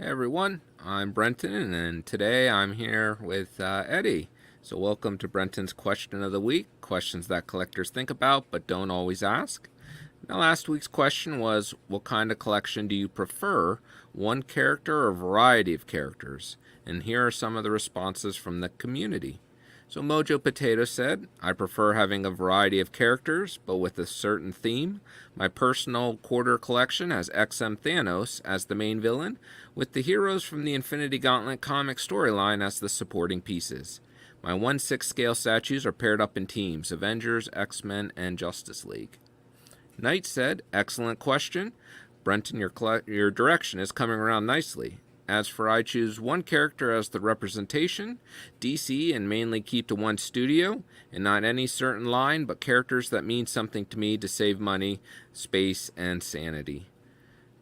Hey everyone, I'm Brenton, and today I'm here with Eddie. So, welcome to Brenton's Question of the Week, questions that collectors think about but don't always ask. Now, last week's question was, what kind of collection do you prefer? One character or a variety of characters? And here are some of the responses from the community. So Mojo Potato said, I prefer having a variety of characters, but with a certain theme. My personal quarter collection has XM Thanos as the main villain, with the heroes from the Infinity Gauntlet comic storyline as the supporting pieces. My 1/6 scale statues are paired up in teams, Avengers, X-Men, and Justice League. Knight said, excellent question. Brenton, your direction is coming around nicely. As for I choose one character as the representation, DC, and mainly keep to one studio, and not any certain line, but characters that mean something to me to save money, space, and sanity.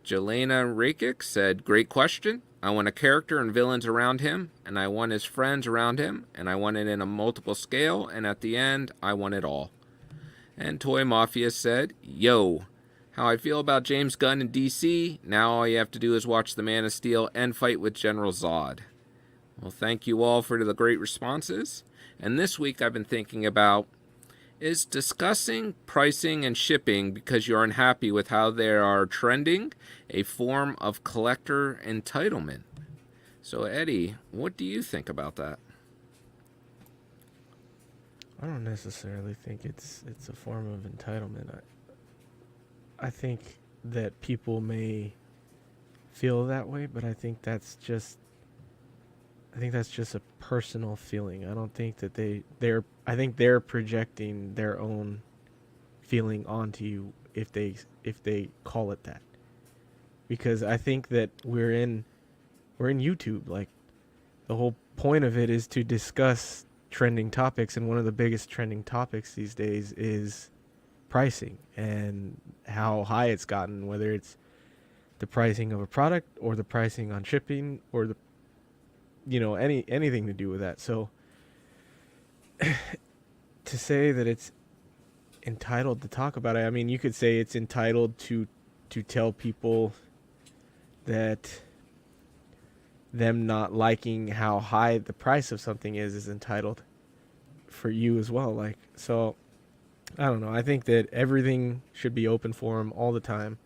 Jelena Rakic said, great question. I want a character and villains around him, and I want his friends around him, and I want it in a multiple scale, and at the end, I want it all. And Toy Mafia said, yo, how I feel about James Gunn in DC, now all you have to do is watch The Man of Steel and fight with General Zod. Well, thank you all for the great responses. And this week I've been thinking about, is discussing pricing and shipping because you're unhappy with how they are trending a form of collector entitlement? So Eddie, what do you think about that? I don't necessarily think it's a form of entitlement. I think that people may feel that way, but I think that's just a personal feeling. I don't think that I think they're projecting their own feeling onto you if they call it that. Because I think that we're in YouTube. Like, the whole point of it is to discuss trending topics, and one of the biggest trending topics these days is pricing and how high it's gotten, whether it's the pricing of a product or the pricing on shipping or the anything to do with that. So to say that it's entitled to talk about it, I mean, you could say it's entitled to tell people that them not liking how high the price of something is entitled for you as well. Like, so I don't know. I think that everything should be open forum all the time.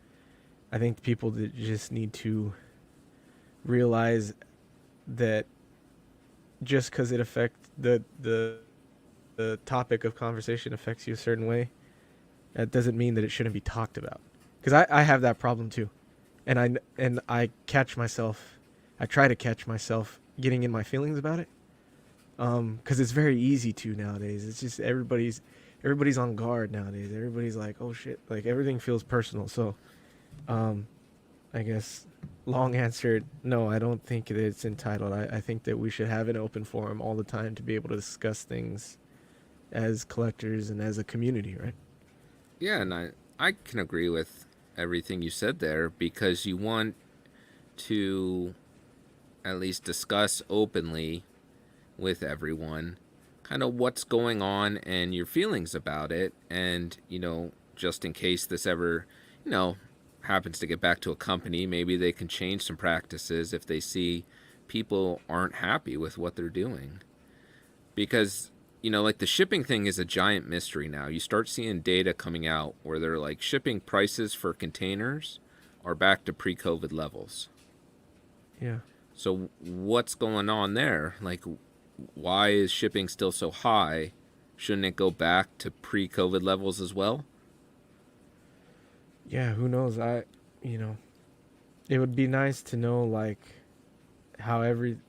I think people that just need to realize that just because it affects the topic of conversation affects you a certain way, that doesn't mean that it shouldn't be talked about. Because I have that problem too, and I catch myself. I try to catch myself getting in my feelings about it, because it's very easy to nowadays. It's just everybody's on guard nowadays. Everybody's like, oh shit, like everything feels personal. So, I guess long answer, no, I don't think that it's entitled. I think that we should have an open forum all the time to be able to discuss things as collectors and as a community, right? Yeah, and I can agree with everything you said there because you want to at least discuss openly with everyone kind of what's going on and your feelings about it. And, just in case this ever, happens to get back to a company, maybe they can change some practices if they see people aren't happy with what they're doing. Because, like the shipping thing is a giant mystery now. You start seeing data coming out where they're like shipping prices for containers are back to pre-COVID levels. Yeah. So what's going on there? Like, why is shipping still so high? Shouldn't it go back to pre-COVID levels as well? Yeah, who knows? It would be nice to know, like, how everything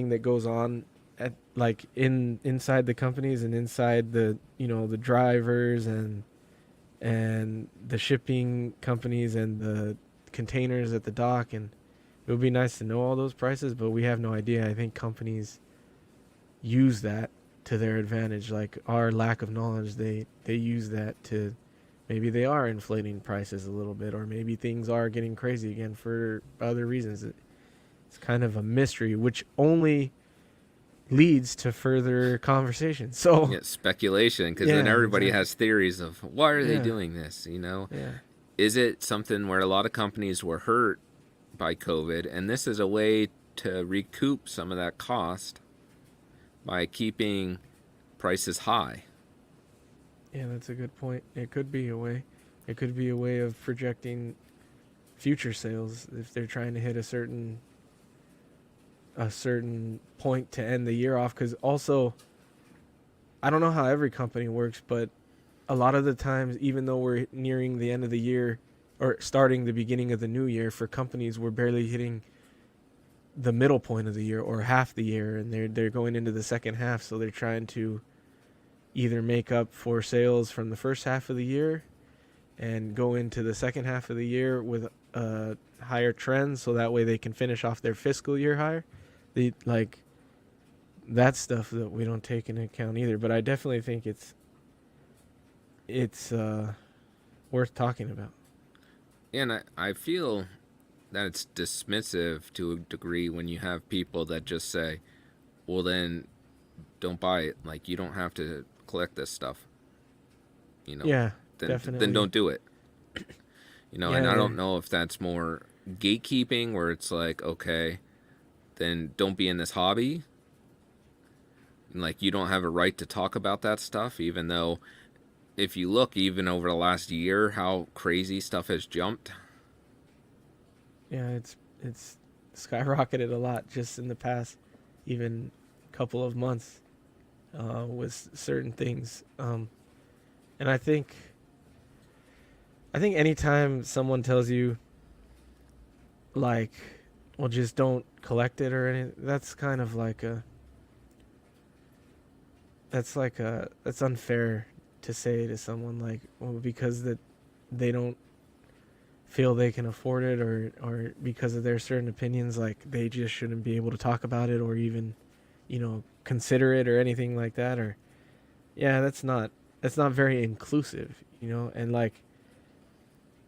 that goes on at, like, inside the companies and inside the drivers and the shipping companies and the containers at the dock. And it would be nice to know all those prices, but we have no idea. I think companies use that to their advantage. Like, our lack of knowledge, they use that to, maybe they are inflating prices a little bit, or maybe things are getting crazy again for other reasons. It's kind of a mystery, which only leads to further conversation. So, Yeah, speculation, because then yeah, everybody exactly. has theories of why are they Yeah, doing this? yeah. Is it something where a lot of companies were hurt by COVID, and this is a way to recoup some of that cost by keeping prices high. Yeah, that's a good point. It could be a way. It could be a way of projecting future sales if they're trying to hit a certain point to end the year off. Because also, I don't know how every company works, but a lot of the times, even though we're nearing the end of the year or starting the beginning of the new year, for companies, we're barely hitting the middle point of the year or half the year, and they're going into the second half. So they're trying to either make up for sales from the first half of the year and go into the second half of the year with higher trends, so that way they can finish off their fiscal year higher. They like that stuff that we don't take into account either. But I definitely think it's worth talking about. And I feel that it's dismissive to a degree when you have people that just say, well, then don't buy it. Like, you don't have to collect this stuff. You know, Yeah, then definitely. don't do it. And Yeah, I don't there. know if that's more gatekeeping where it's like, okay, then don't be in this hobby. And like, you don't have a right to talk about that stuff, even though if you look even over the last year, how crazy stuff has jumped. Yeah, it's skyrocketed a lot just in the past, even couple of months, with certain things. And I think anytime someone tells you like, well, just don't collect it or anything, that's unfair to say to someone, like, well, because that they don't feel they can afford it, or because of their certain opinions, like they just shouldn't be able to talk about it or even consider it or anything like that. Or yeah, that's not very inclusive, and like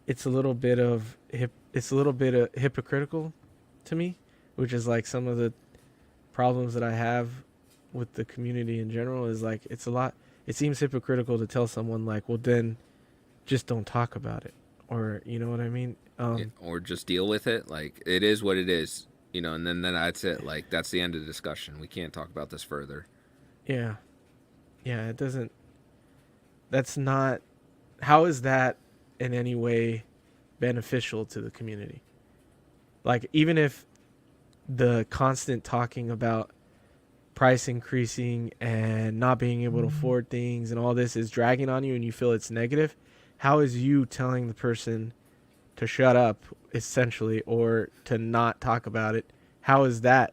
it's a little bit of hypocritical to me, which is like some of the problems that I have with the community in general. Is like it seems hypocritical to tell someone like, well, then just don't talk about it, or you know what I mean. Or just deal with it. Like, it is what it is. And then that's it. Like, that's the end of the discussion. We can't talk about this further. Yeah, yeah, it doesn't. That's not. How is that in any way beneficial to the community? Like, even if the constant talking about price increasing and not being able to afford things and all this is dragging on you and you feel it's negative, how is you telling the person to shut up, essentially, or to not talk about it, how is that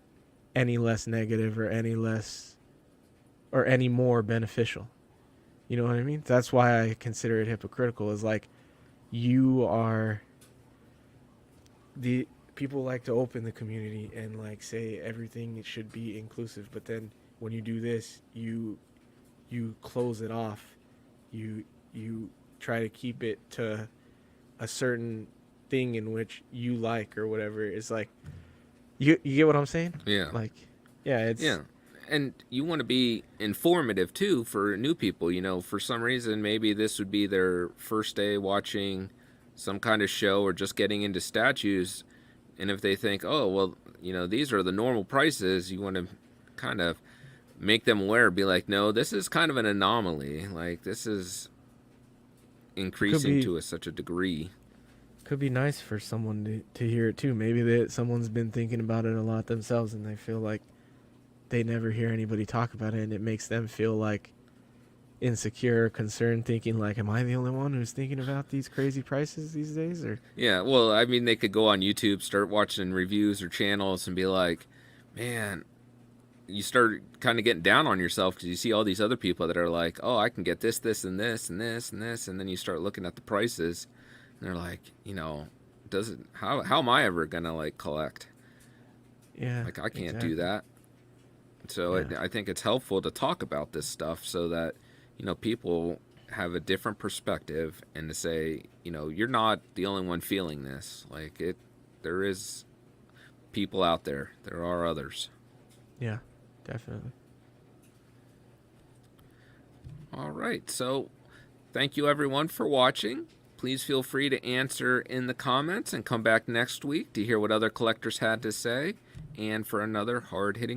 any less negative or any less or any more beneficial? You know what I mean? That's why I consider it hypocritical. Is like, you are the people like to open the community and like say everything it should be inclusive, but then when you do this, you close it off. You try to keep it to a certain thing in which you like or whatever. It's like, you get what I'm saying? Yeah. Like, yeah, Yeah. And you want to be informative too for new people. For some reason, maybe this would be their first day watching some kind of show or just getting into statues. And if they think, oh, well, these are the normal prices, you want to kind of make them aware, be like, no, this is kind of an anomaly. Like, this is it could increasing be to such a degree. could be nice for someone to hear it too. Maybe that someone's been thinking about it a lot themselves and they feel like they never hear anybody talk about it, and it makes them feel like insecure, concerned, thinking like, am I the only one who's thinking about these crazy prices these days? Or Yeah, well, I mean, they could go on YouTube, start watching reviews or channels, and be like, man, you start kind of getting down on yourself because you see all these other people that are like, oh, I can get this, this, and this, and this, and this, and then you start looking at the prices, and they're like, does it? How am I ever gonna like collect? yeah, Like, I can't do exactly. that. So Yeah, I think it's helpful to talk about this stuff so that people have a different perspective, and to say, you're not the only one feeling this. Like, there is people out there. There are others. yeah, definitely. All right. So thank you everyone for watching. Please feel free to answer in the comments and come back next week to hear what other collectors had to say and for another hard hitting